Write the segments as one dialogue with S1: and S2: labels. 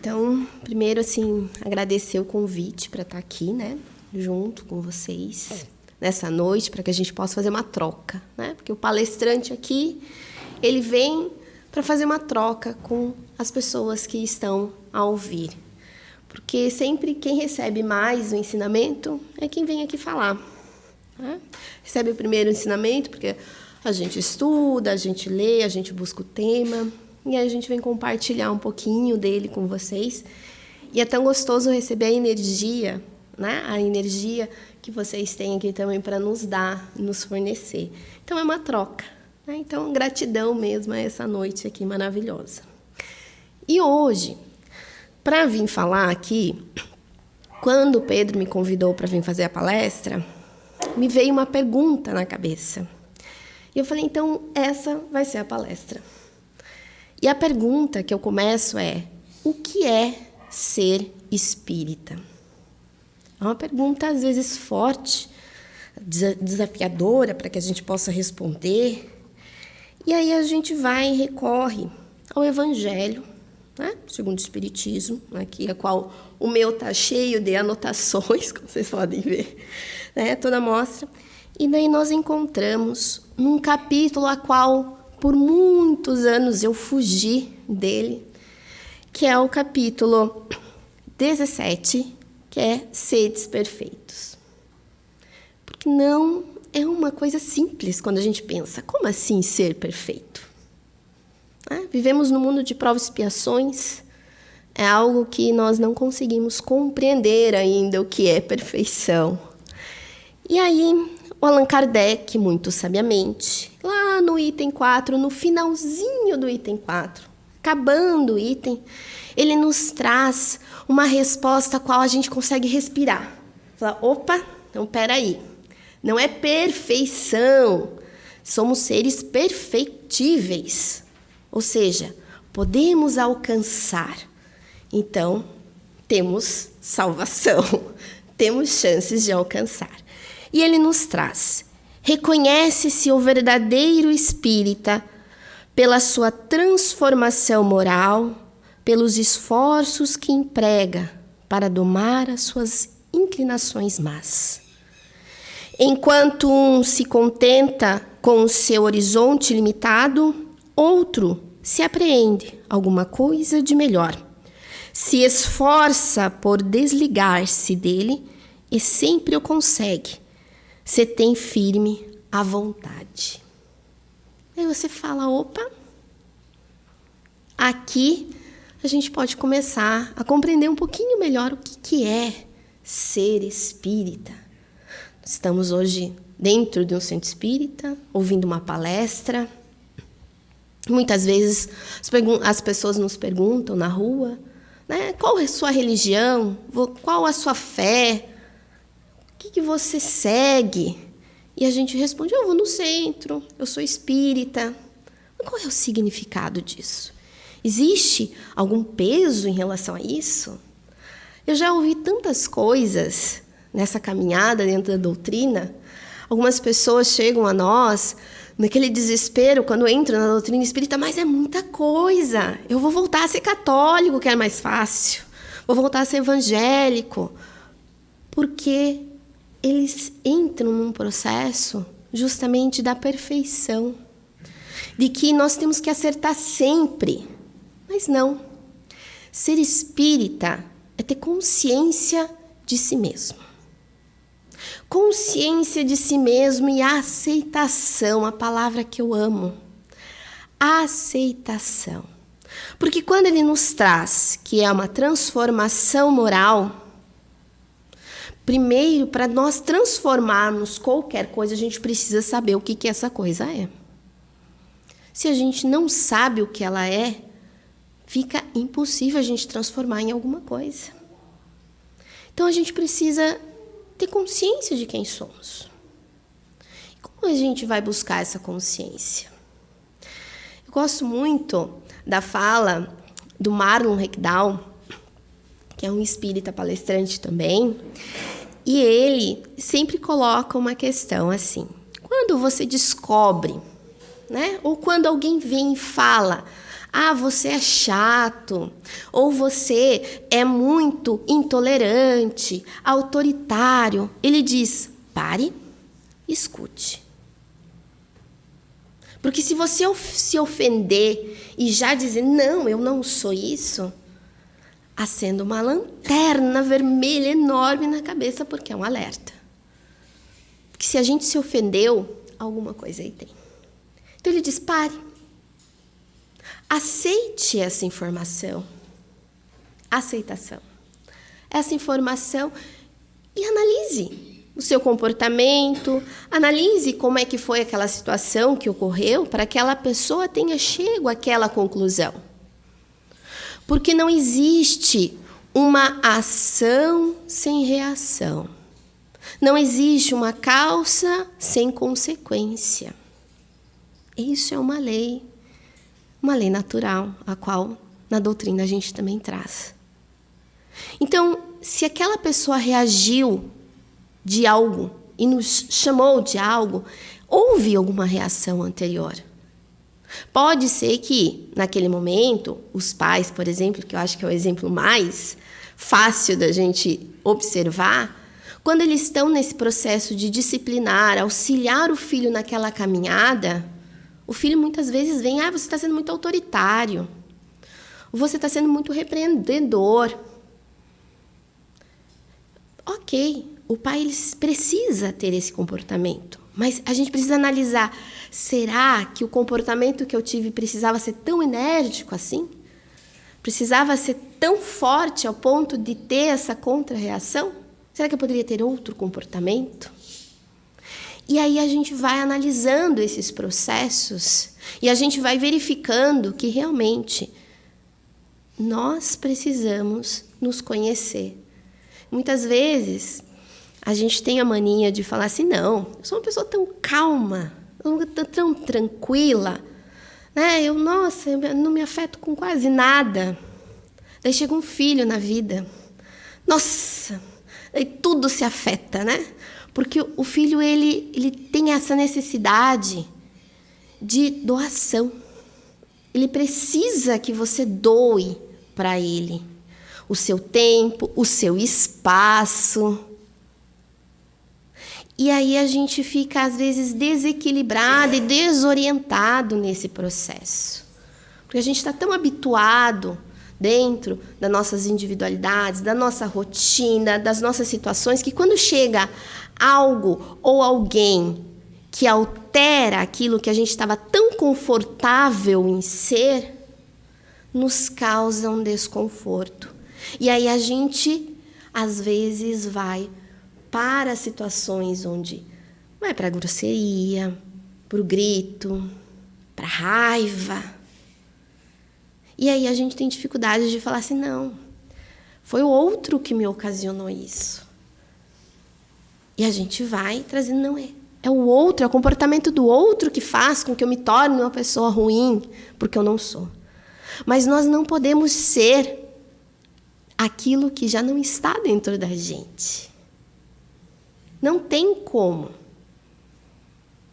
S1: Então, primeiro, assim, agradecer o convite para estar aqui, né, junto com vocês nessa noite, para que a gente possa fazer uma troca, né? Porque o palestrante aqui, ele vem para fazer uma troca com as pessoas que estão a ouvir. Porque sempre quem recebe mais o ensinamento é quem vem aqui falar, né? Recebe o primeiro ensinamento porque a gente estuda, a gente lê, a gente busca o tema, e aí a gente vem compartilhar um pouquinho dele com vocês. E é tão gostoso receber a energia, né? A energia que vocês têm aqui também para nos dar, nos fornecer. Então, é uma troca, né? Então, gratidão mesmo a essa noite aqui maravilhosa. E hoje, para vir falar aqui, quando o Pedro me convidou para vir fazer a palestra, me veio uma pergunta na cabeça. E eu falei, então, essa vai ser a palestra. E a pergunta que eu começo é: o que é ser espírita? É uma pergunta, às vezes, forte, desafiadora, para que a gente possa responder. E aí a gente vai e recorre ao Evangelho, né? Segundo o Espiritismo, aqui, a qual o meu está cheio de anotações, como vocês podem ver, né? Toda a mostra. E daí nós encontramos num capítulo a qual, por muitos anos, eu fugi dele, que é o capítulo 17, que é Sedes Perfeitos. Porque não é uma coisa simples quando a gente pensa, como assim ser perfeito? Vivemos num mundo de provas e expiações, é algo que nós não conseguimos compreender ainda o que é perfeição. E aí, o Allan Kardec, muito sabiamente, lá no item 4, no finalzinho do item 4, acabando o item, ele nos traz uma resposta a qual a gente consegue respirar. Fala, opa, então peraí, não é perfeição, somos seres perfeitíveis, ou seja, podemos alcançar. Então, temos salvação, temos chances de alcançar. E ele nos traz: reconhece-se o verdadeiro espírita pela sua transformação moral, pelos esforços que emprega para domar as suas inclinações más. Enquanto um se contenta com o seu horizonte limitado, outro se apreende alguma coisa de melhor. Se esforça por desligar-se dele e sempre o consegue. Se tem firme a vontade. Aí você fala, opa, aqui a gente pode começar a compreender um pouquinho melhor o que é ser espírita. Estamos hoje dentro de um centro espírita, ouvindo uma palestra. Muitas vezes as pessoas nos perguntam na rua, né, qual é a sua religião, qual a sua fé, o que você segue? E a gente responde, eu vou no centro, eu sou espírita. Mas qual é o significado disso? Existe algum peso em relação a isso? Eu já ouvi tantas coisas nessa caminhada dentro da doutrina. Algumas pessoas chegam a nós naquele desespero quando entram na doutrina espírita, mas é muita coisa. Eu vou voltar a ser católico, que é mais fácil. Vou voltar a ser evangélico. Porque eles entram num processo justamente da perfeição, de que nós temos que acertar sempre. Mas não. Ser espírita é ter consciência de si mesmo. Consciência de si mesmo e aceitação, a palavra que eu amo. Aceitação. Porque quando ele nos traz que é uma transformação moral, primeiro, para nós transformarmos qualquer coisa, a gente precisa saber o que essa coisa é. Se a gente não sabe o que ela é, fica impossível a gente transformar em alguma coisa. Então, a gente precisa ter consciência de quem somos. E como a gente vai buscar essa consciência? Eu gosto muito da fala do Marlon Reckdown, que é um espírita palestrante também, e ele sempre coloca uma questão assim: quando você descobre, né, ou quando alguém vem e fala, Ah, você é chato, ou você é muito intolerante, autoritário. Ele diz: pare, escute. Porque se você se ofender e já dizer: não, eu não sou isso, acenda uma lanterna vermelha enorme na cabeça, porque é um alerta. Porque se a gente se ofendeu, alguma coisa aí tem. Então ele diz: pare. Aceite essa informação. Aceitação. Essa informação e analise o seu comportamento, analise como é que foi aquela situação que ocorreu para que aquela pessoa tenha chego àquela conclusão. Porque não existe uma ação sem reação. Não existe uma causa sem consequência. Isso é uma lei natural, a qual na doutrina a gente também traz. Então, se aquela pessoa reagiu de algo e nos chamou de algo, houve alguma reação anterior. Pode ser que, naquele momento, os pais, por exemplo, que eu acho que é o exemplo mais fácil da gente observar, quando eles estão nesse processo de disciplinar, auxiliar o filho naquela caminhada, o filho muitas vezes vem: você está sendo muito autoritário, você está sendo muito repreendedor. Ok, o pai ele precisa ter esse comportamento, mas a gente precisa analisar: será que o comportamento que eu tive precisava ser tão enérgico assim? Precisava ser tão forte ao ponto de ter essa contra-reação? Será que eu poderia ter outro comportamento? E aí a gente vai analisando esses processos e a gente vai verificando que realmente nós precisamos nos conhecer. Muitas vezes a gente tem a mania de falar assim: não, eu sou uma pessoa tão calma, tão tranquila, né? Eu não me afeto com quase nada. Daí chega um filho na vida. Nossa, daí tudo se afeta, né? Porque o filho ele tem essa necessidade de doação. Ele precisa que você doe para ele o seu tempo, o seu espaço. E aí a gente fica, às vezes, desequilibrado e desorientado nesse processo. Porque a gente está tão habituado dentro das nossas individualidades, da nossa rotina, das nossas situações, que quando chega algo ou alguém que altera aquilo que a gente estava tão confortável em ser, nos causa um desconforto. E aí a gente, às vezes, vai para situações onde vai para a grosseria, para o grito, para a raiva. E aí a gente tem dificuldade de falar assim: não, foi o outro que me ocasionou isso. E a gente vai trazendo: não, é o outro, é o comportamento do outro que faz com que eu me torne uma pessoa ruim, porque eu não sou. Mas nós não podemos ser aquilo que já não está dentro da gente. Não tem como.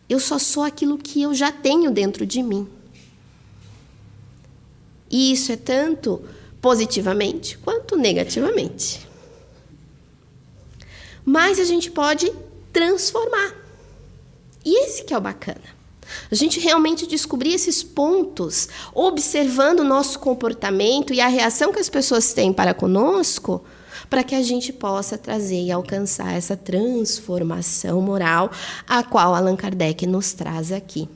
S1: Eu só sou aquilo que eu já tenho dentro de mim. E isso é tanto positivamente quanto negativamente. Mas a gente pode transformar. E esse que é o bacana. A gente realmente descobrir esses pontos, observando o nosso comportamento e a reação que as pessoas têm para conosco, para que a gente possa trazer e alcançar essa transformação moral, a qual Allan Kardec nos traz aqui.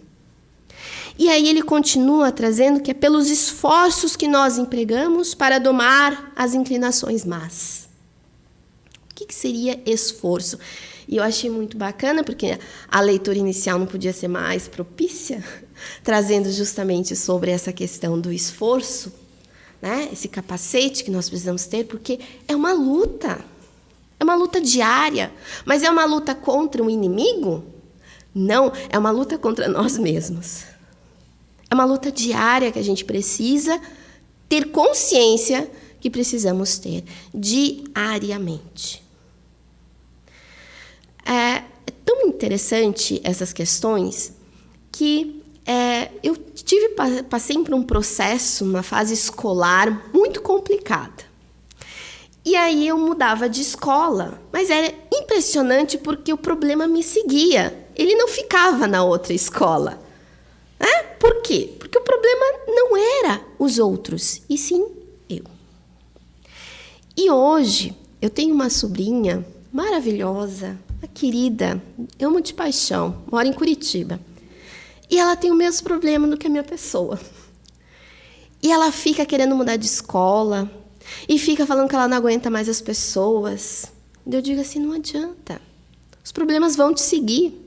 S1: E aí ele continua trazendo que é pelos esforços que nós empregamos para domar as inclinações más. O que seria esforço? E eu achei muito bacana, porque a leitura inicial não podia ser mais propícia, trazendo justamente sobre essa questão do esforço, né? Esse capacete que nós precisamos ter, porque é uma luta diária. Mas é uma luta contra um inimigo? Não, é uma luta contra nós mesmos. É uma luta diária que a gente precisa ter consciência que precisamos ter diariamente. É tão interessante essas questões que eu passei por um processo, uma fase escolar muito complicada. E aí eu mudava de escola, mas era impressionante porque o problema me seguia. Ele não ficava na outra escola. Por quê? Porque o problema não era os outros, e sim eu. E hoje eu tenho uma sobrinha maravilhosa, uma querida, eu amo de paixão, mora em Curitiba. E ela tem o mesmo problema do que a minha pessoa. E ela fica querendo mudar de escola, e fica falando que ela não aguenta mais as pessoas. Eu digo assim, não adianta. Os problemas vão te seguir.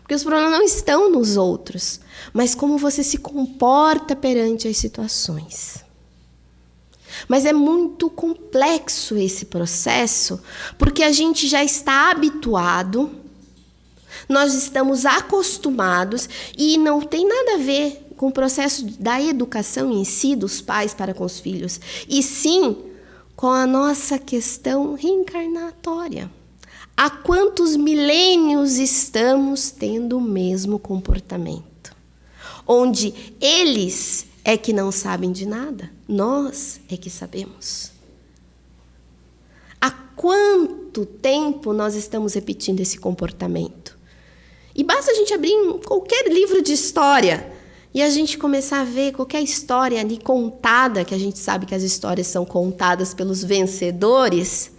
S1: Porque os problemas não estão nos outros, mas como você se comporta perante as situações. Mas é muito complexo esse processo, porque a gente já está habituado, nós estamos acostumados, e não tem nada a ver com o processo da educação em si, dos pais para com os filhos, e sim com a nossa questão reencarnatória. Há quantos milênios estamos tendo o mesmo comportamento? Onde eles é que não sabem de nada, nós é que sabemos. Há quanto tempo nós estamos repetindo esse comportamento? E basta a gente abrir qualquer livro de história e a gente começar a ver qualquer história ali contada, que a gente sabe que as histórias são contadas pelos vencedores,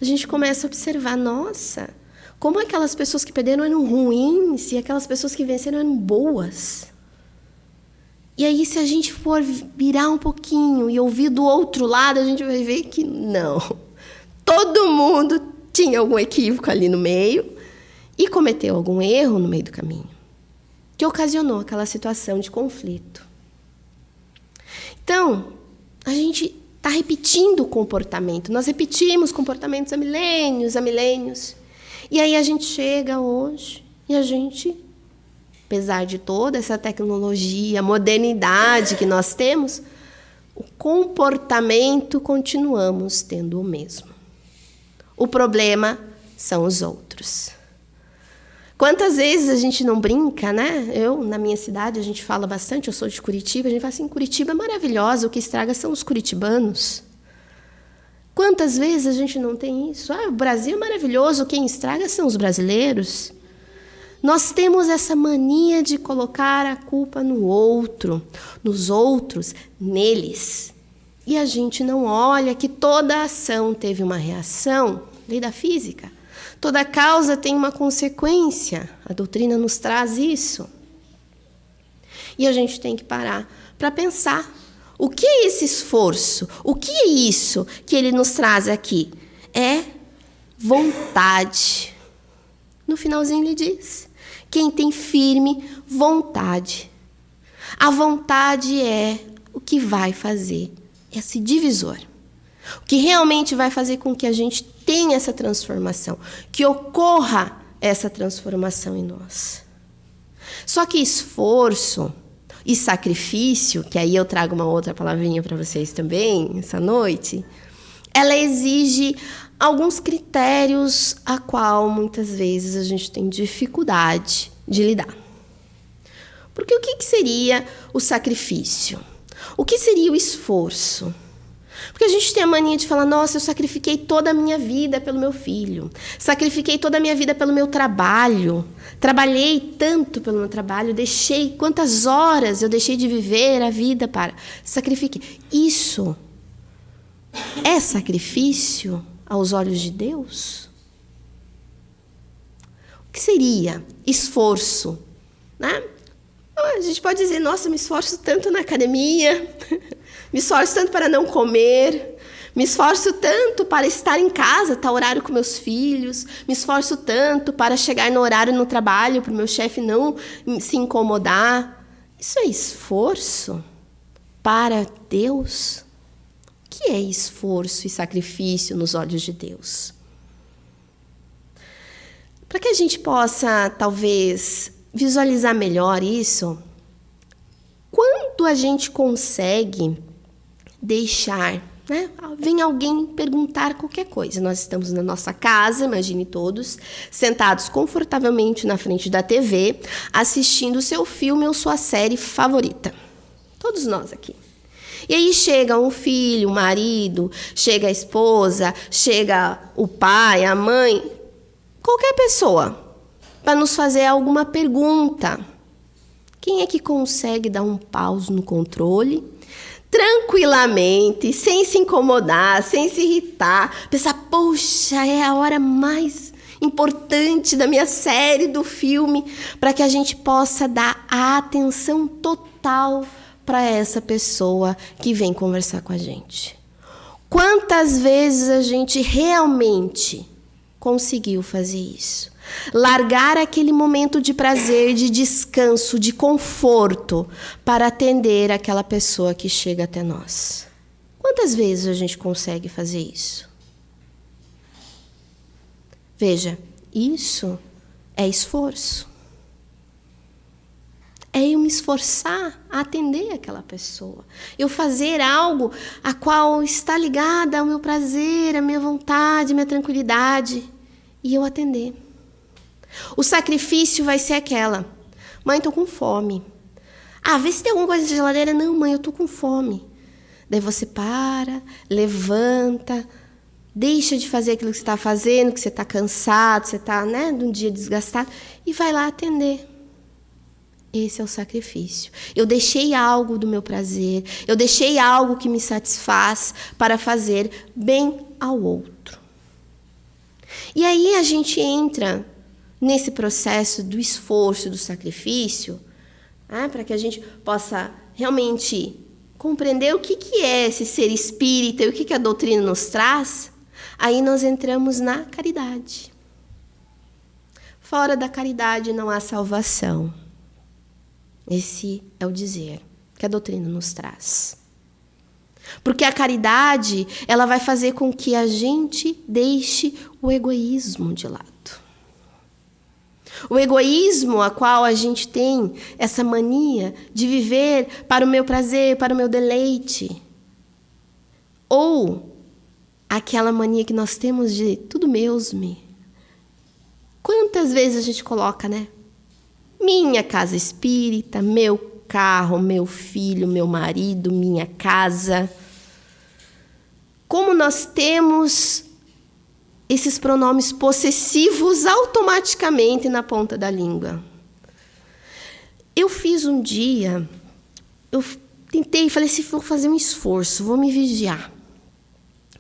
S1: a gente começa a observar, nossa, como aquelas pessoas que perderam eram ruins e aquelas pessoas que venceram eram boas. E aí, se a gente for virar um pouquinho e ouvir do outro lado, a gente vai ver que não. Todo mundo tinha algum equívoco ali no meio e cometeu algum erro no meio do caminho, que ocasionou aquela situação de conflito. Então, a gente está repetindo o comportamento. Nós repetimos comportamentos há milênios. E aí a gente chega hoje e a gente, apesar de toda essa tecnologia, modernidade que nós temos, o comportamento continuamos tendo o mesmo. O problema são os outros. Quantas vezes a gente não brinca, né? Na minha cidade, a gente fala bastante, eu sou de Curitiba, a gente fala assim, Curitiba é maravilhosa, o que estraga são os curitibanos. Quantas vezes a gente não tem isso? O Brasil é maravilhoso, quem estraga são os brasileiros. Nós temos essa mania de colocar a culpa no outro, nos outros, neles. E a gente não olha que toda ação teve uma reação, lei da física. Toda causa tem uma consequência. A doutrina nos traz isso. E a gente tem que parar para pensar. O que é esse esforço? O que é isso que ele nos traz aqui? É vontade. No finalzinho ele diz, quem tem firme vontade. A vontade é o que vai fazer esse divisor. O que realmente vai fazer com que a gente tenha essa transformação, que ocorra essa transformação em nós. Só que esforço e sacrifício, que aí eu trago uma outra palavrinha para vocês também, essa noite, ela exige alguns critérios a qual muitas vezes a gente tem dificuldade de lidar. Porque o que seria o sacrifício? O que seria o esforço? Porque a gente tem a mania de falar, nossa, eu sacrifiquei toda a minha vida pelo meu filho, sacrifiquei toda a minha vida pelo meu trabalho, trabalhei tanto pelo meu trabalho, quantas horas eu deixei de viver a vida para... Sacrifiquei. Isso é sacrifício aos olhos de Deus? O que seria esforço? Né? A gente pode dizer, nossa, me esforço tanto na academia, me esforço tanto para não comer, me esforço tanto para estar em casa, tal horário com meus filhos, me esforço tanto para chegar no horário no trabalho, para o meu chefe não se incomodar. Isso é esforço para Deus? O que é esforço e sacrifício nos olhos de Deus? Para que a gente possa, talvez, visualizar melhor isso, quando a gente consegue deixar né? Vem alguém perguntar qualquer coisa. Nós estamos na nossa casa, imagine todos, sentados confortavelmente na frente da TV, assistindo o seu filme ou sua série favorita. Todos nós aqui. E aí chega um filho, o marido, chega a esposa, chega o pai, a mãe, qualquer pessoa, para nos fazer alguma pergunta. Quem é que consegue dar um pause no controle, tranquilamente, sem se incomodar, sem se irritar, pensar, poxa, é a hora mais importante da minha série, do filme, para que a gente possa dar a atenção total para essa pessoa que vem conversar com a gente. Quantas vezes a gente realmente conseguiu fazer isso? Largar aquele momento de prazer, de descanso, de conforto para atender aquela pessoa que chega até nós. Quantas vezes a gente consegue fazer isso? Veja, isso é esforço. É eu me esforçar a atender aquela pessoa. Eu fazer algo a qual está ligada ao meu prazer, à minha vontade, à minha tranquilidade. E eu atender. O sacrifício vai ser aquela. Mãe, estou com fome. Vê se tem alguma coisa na geladeira. Não, mãe, eu estou com fome. Daí você para, levanta, deixa de fazer aquilo que você está fazendo, que você está cansado, você está, né, de um dia desgastado, e vai lá atender. Esse é o sacrifício. Eu deixei algo do meu prazer, eu deixei algo que me satisfaz para fazer bem ao outro. E aí a gente entra nesse processo do esforço, do sacrifício, para que a gente possa realmente compreender o que é esse ser espírita e o que a doutrina nos traz. Aí nós entramos na caridade. Fora da caridade não há salvação. Esse é o dizer que a doutrina nos traz. Porque a caridade, ela vai fazer com que a gente deixe o egoísmo de lado. O egoísmo a qual a gente tem essa mania de viver para o meu prazer, para o meu deleite. Ou aquela mania que nós temos de tudo meus-me. Quantas vezes a gente coloca, né? Minha casa espírita, meu carro, meu filho, meu marido, minha casa. Como nós temos esses pronomes possessivos automaticamente na ponta da língua. Eu fiz um dia, eu tentei, falei assim, vou fazer um esforço, vou me vigiar.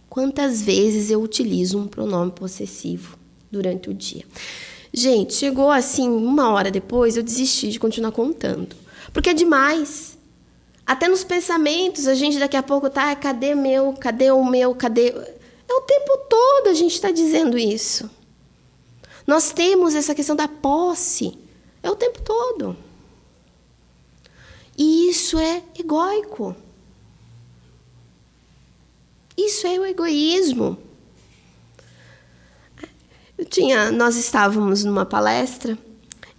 S1: Quantas vezes eu utilizo um pronome possessivo durante o dia? Gente, chegou assim, 1 hora depois, eu desisti de continuar contando. Porque é demais. Até nos pensamentos, a gente daqui a pouco tá, cadê meu, cadê o meu, cadê... É o tempo todo a gente está dizendo isso. Nós temos essa questão da posse. É o tempo todo. E isso é egóico. Isso é o egoísmo. Nós estávamos numa palestra,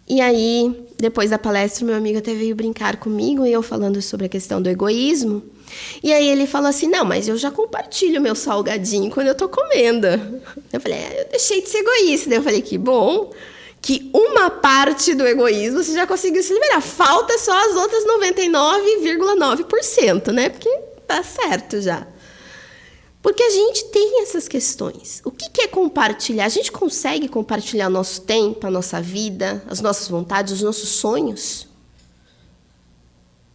S1: e aí, depois da palestra, meu amigo até veio brincar comigo, e eu falando sobre a questão do egoísmo. E aí ele falou assim, não, mas eu já compartilho meu salgadinho quando eu tô comendo. Eu falei, eu deixei de ser egoísta. Daí eu falei, que bom que uma parte do egoísmo você já conseguiu se liberar. Falta só as outras 99,9%, né? Porque tá certo já. Porque a gente tem essas questões. O que é compartilhar? A gente consegue compartilhar o nosso tempo, a nossa vida, as nossas vontades, os nossos sonhos?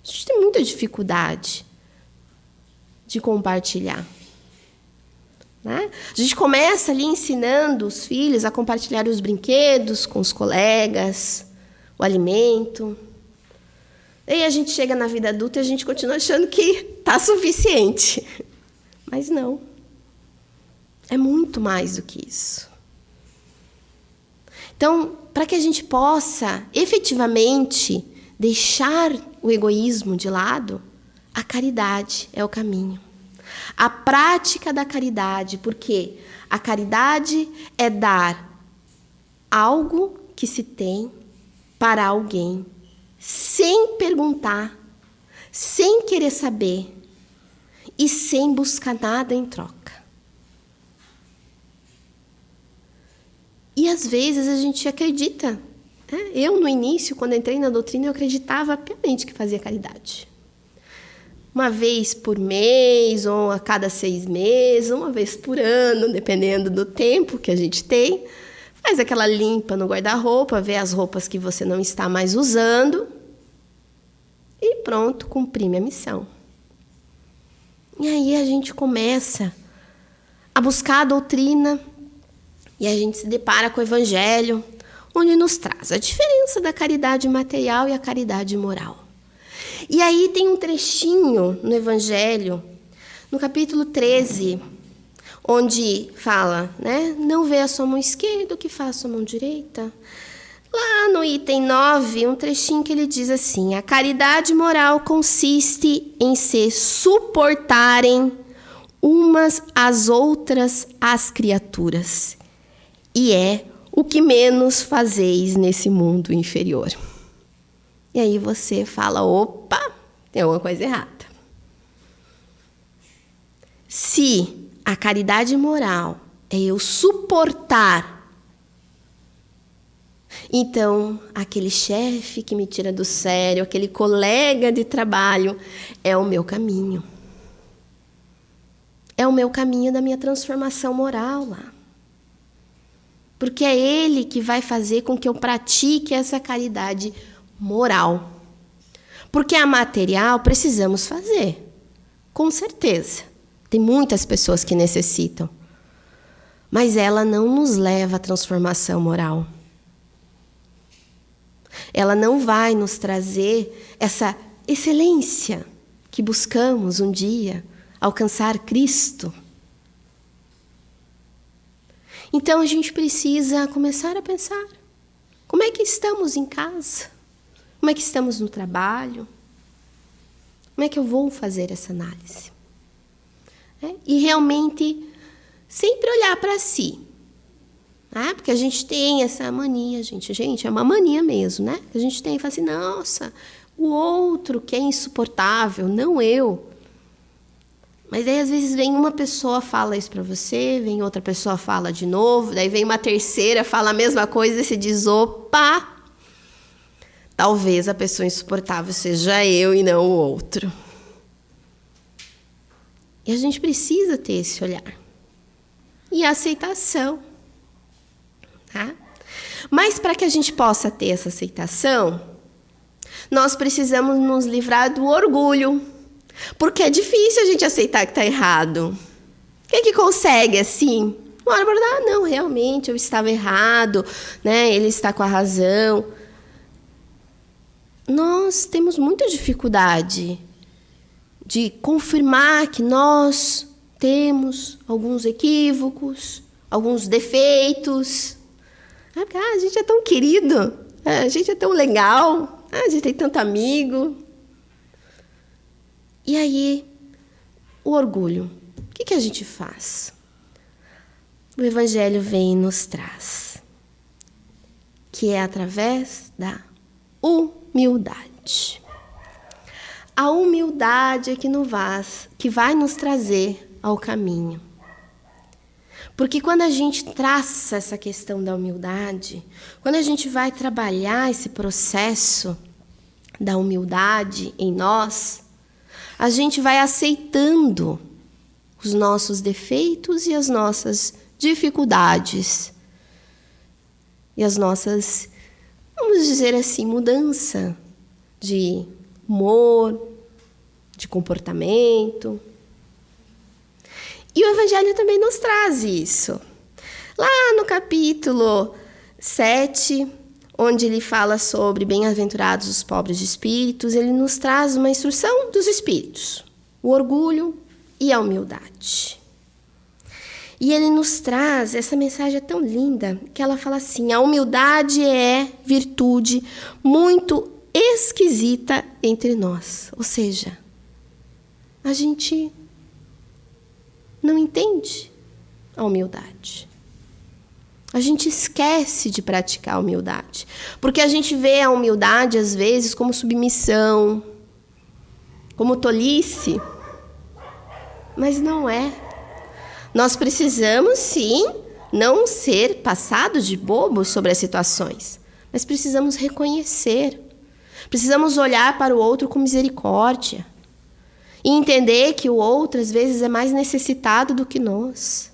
S1: A gente tem muita dificuldade de compartilhar. Né? A gente começa ali ensinando os filhos a compartilhar os brinquedos com os colegas, o alimento. E aí a gente chega na vida adulta e a gente continua achando que está suficiente. Mas não. É muito mais do que isso. Então, para que a gente possa efetivamente deixar o egoísmo de lado, a caridade é o caminho. A prática da caridade, porque a caridade é dar algo que se tem para alguém, sem perguntar, sem querer saber. e sem buscar nada em troca. E às vezes a gente acredita, né? Eu, no início, quando entrei na doutrina, eu acreditava piamente que fazia caridade. Uma vez por mês, ou a cada 6 meses, uma vez por ano, dependendo do tempo que a gente tem. Faz aquela limpa no guarda-roupa, vê as roupas que você não está mais usando. E pronto, cumpri minha missão. E aí a gente começa a buscar a doutrina e a gente se depara com o Evangelho, onde nos traz a diferença da caridade material e a caridade moral. E aí tem um trechinho no Evangelho, no capítulo 13, onde fala, né? Não vê a sua mão esquerda, o que faz a sua mão direita? Lá no item 9, um trechinho que ele diz assim: a caridade moral consiste em se suportarem umas às outras as criaturas, e é o que menos fazeis nesse mundo inferior. E aí você fala, opa, tem alguma coisa errada. Se a caridade moral é eu suportar, então aquele chefe que me tira do sério, aquele colega de trabalho, é o meu caminho. É o meu caminho da minha transformação moral lá. Porque é ele que vai fazer com que eu pratique essa caridade moral. Porque a material precisamos fazer, com certeza. Tem muitas pessoas que necessitam. Mas ela não nos leva à transformação moral. Ela não vai nos trazer essa excelência que buscamos um dia, alcançar Cristo. Então a gente precisa começar a pensar: como é que estamos em casa? Como é que estamos no trabalho? Como é que eu vou fazer essa análise? E realmente sempre olhar para si. Porque a gente tem essa mania, gente, é uma mania mesmo, né? A gente tem e fala assim, nossa, o outro que é insuportável, não eu. Mas aí às vezes vem uma pessoa, fala isso para você, vem outra pessoa, fala de novo, daí vem uma terceira, fala a mesma coisa e você diz, opa, talvez a pessoa insuportável seja eu e não o outro. E a gente precisa ter esse olhar. E a aceitação. Tá? Mas para que a gente possa ter essa aceitação, nós precisamos nos livrar do orgulho. Porque é difícil a gente aceitar que está errado. Quem que consegue assim? Olha, não, realmente eu estava errado, né? Ele está com a razão. Nós temos muita dificuldade de confirmar que nós temos alguns equívocos, alguns defeitos. Porque a gente é tão querido, a gente é tão legal, a gente tem tanto amigo. E aí, o orgulho. O que a gente faz? O Evangelho vem e nos traz, que é através da humildade. A humildade é que vai nos trazer ao caminho. Porque quando a gente traça essa questão da humildade, quando a gente vai trabalhar esse processo da humildade em nós, a gente vai aceitando os nossos defeitos e as nossas dificuldades. E as nossas, vamos dizer assim, mudança de humor, de comportamento. E o Evangelho também nos traz isso. Lá no capítulo 7, onde ele fala sobre bem-aventurados os pobres de espíritos, ele nos traz uma instrução dos espíritos, o orgulho e a humildade. E ele nos traz, essa mensagem é tão linda, que ela fala assim, a humildade é virtude muito esquisita entre nós. Ou seja, a gente não entende a humildade. A gente esquece de praticar a humildade. Porque a gente vê a humildade, às vezes, como submissão, como tolice. Mas não é. Nós precisamos, sim, não ser passados de bobos sobre as situações, mas precisamos reconhecer. Precisamos olhar para o outro com misericórdia e entender que o outro, às vezes, é mais necessitado do que nós.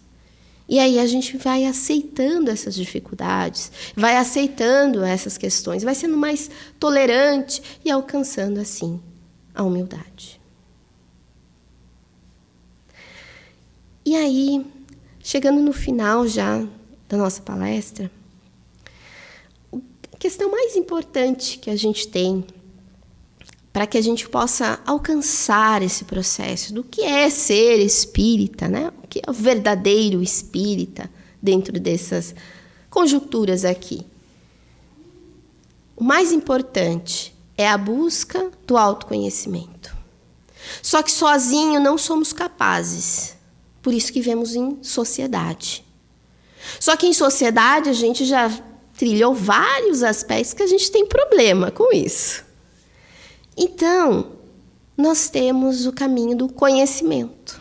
S1: E aí a gente vai aceitando essas dificuldades, vai aceitando essas questões, vai sendo mais tolerante e alcançando, assim, a humildade. E aí, chegando no final já da nossa palestra, a questão mais importante que a gente tem para que a gente possa alcançar esse processo do que é ser espírita, né? O que é o verdadeiro espírita dentro dessas conjunturas aqui. O mais importante é a busca do autoconhecimento. Só que sozinho não somos capazes. Por isso que vivemos em sociedade. Só que em sociedade a gente já trilhou vários aspectos que a gente tem problema com isso. Então, nós temos o caminho do conhecimento.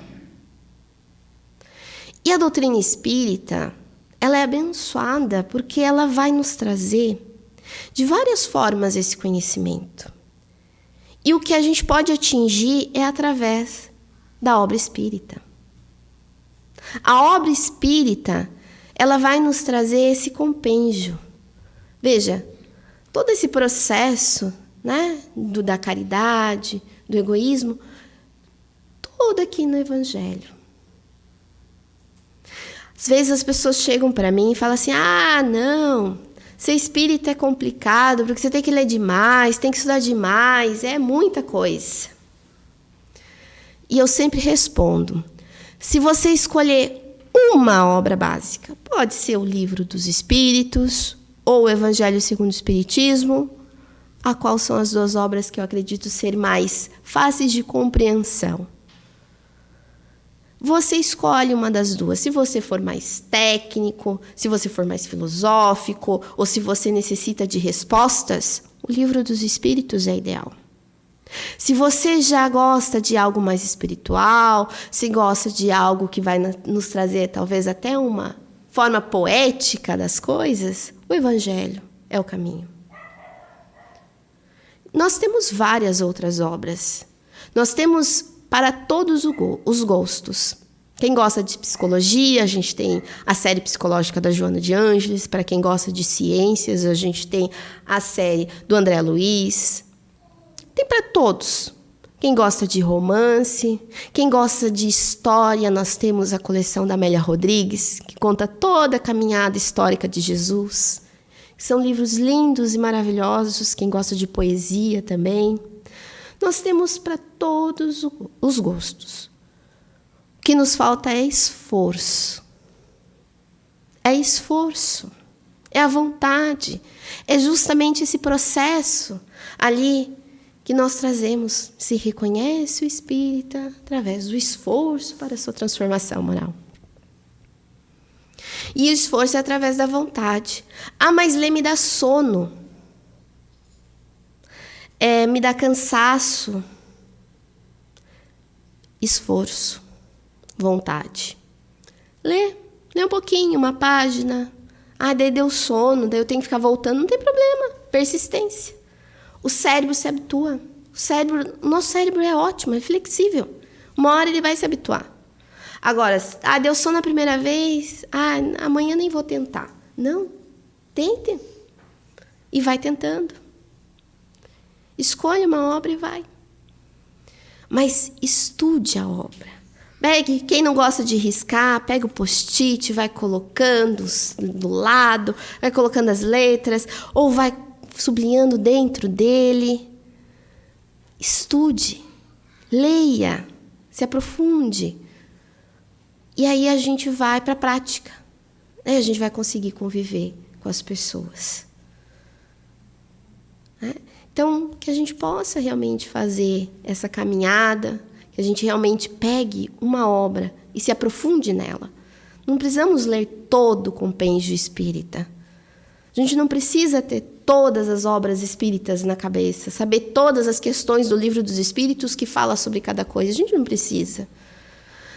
S1: E a doutrina espírita, ela é abençoada porque ela vai nos trazer de várias formas esse conhecimento. E o que a gente pode atingir é através da obra espírita. A obra espírita, ela vai nos trazer esse compêndio. Veja, todo esse processo, né, da caridade, do egoísmo, tudo aqui no Evangelho. Às vezes as pessoas chegam para mim e falam assim, não, ser espírita é complicado, porque você tem que ler demais, tem que estudar demais, é muita coisa. E eu sempre respondo, se você escolher uma obra básica, pode ser o Livro dos Espíritos ou o Evangelho segundo o Espiritismo, a qual são as duas obras que eu acredito ser mais fáceis de compreensão. Você escolhe uma das duas. Se você for mais técnico, se você for mais filosófico, ou se você necessita de respostas, o Livro dos Espíritos é ideal. Se você já gosta de algo mais espiritual, se gosta de algo que vai nos trazer talvez até uma forma poética das coisas, o Evangelho é o caminho. Nós temos várias outras obras. Nós temos para todos os gostos. Quem gosta de psicologia, a gente tem a série psicológica da Joana de Ângeles. Para quem gosta de ciências, a gente tem a série do André Luiz. Tem para todos. Quem gosta de romance, quem gosta de história, nós temos a coleção da Amélia Rodrigues, que conta toda a caminhada histórica de Jesus. São livros lindos e maravilhosos, quem gosta de poesia também. Nós temos para todos os gostos. O que nos falta é esforço. É esforço. É a vontade. É justamente esse processo ali que nós trazemos. Se reconhece o espírita através do esforço para a sua transformação moral. E o esforço é através da vontade. Mas Lê me dá sono. Me dá cansaço. Esforço. Vontade. Lê um pouquinho, uma página. Daí deu sono, daí eu tenho que ficar voltando. Não tem problema. Persistência. O cérebro se habitua. Nosso cérebro é ótimo, é flexível. Uma hora ele vai se habituar. Agora, deu sono na primeira vez, amanhã nem vou tentar. Não, tente. E vai tentando. Escolha uma obra e vai. Mas estude a obra. Quem não gosta de riscar, pega o post-it, vai colocando do lado, vai colocando as letras, ou vai sublinhando dentro dele. Estude, leia, se aprofunde. E aí a gente vai para a prática. Aí a gente vai conseguir conviver com as pessoas. Então, que a gente possa realmente fazer essa caminhada, que a gente realmente pegue uma obra e se aprofunde nela. Não precisamos ler todo o compêndio espírita. A gente não precisa ter todas as obras espíritas na cabeça, saber todas as questões do Livro dos Espíritos que fala sobre cada coisa. A gente não precisa.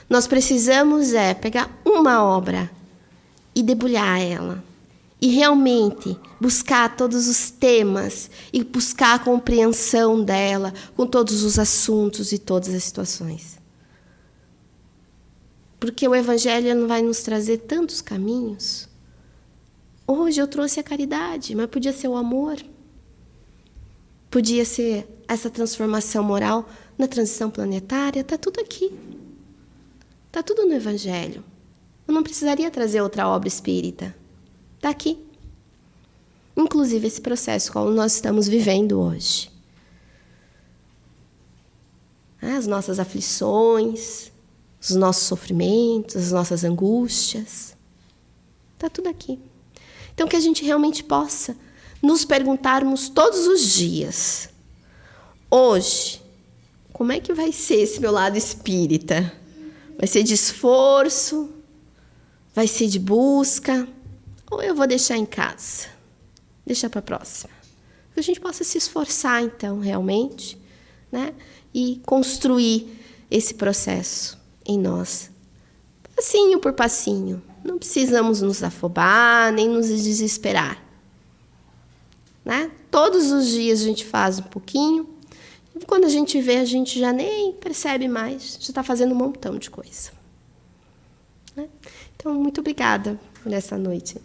S1: Nós precisamos pegar uma obra e debulhar ela. E realmente buscar todos os temas e buscar a compreensão dela com todos os assuntos e todas as situações. Porque o Evangelho não vai nos trazer tantos caminhos. Hoje eu trouxe a caridade, mas podia ser o amor. Podia ser essa transformação moral na transição planetária. Está tudo aqui. Está tudo no Evangelho. Eu não precisaria trazer outra obra espírita. Está aqui. Inclusive esse processo como nós estamos vivendo hoje. As nossas aflições, os nossos sofrimentos, as nossas angústias. Está tudo aqui. Então que a gente realmente possa nos perguntarmos todos os dias. Hoje, como é que vai ser esse meu lado espírita? Vai ser de esforço? Vai ser de busca? Ou eu vou deixar em casa? Deixar para a próxima. Que a gente possa se esforçar, então, realmente, né? E construir esse processo em nós. Passinho por passinho. Não precisamos nos afobar, nem nos desesperar. Né? Todos os dias a gente faz um pouquinho. E quando a gente vê, a gente já nem percebe mais. Já está fazendo um montão de coisa. Né? Então, muito obrigada por essa noite.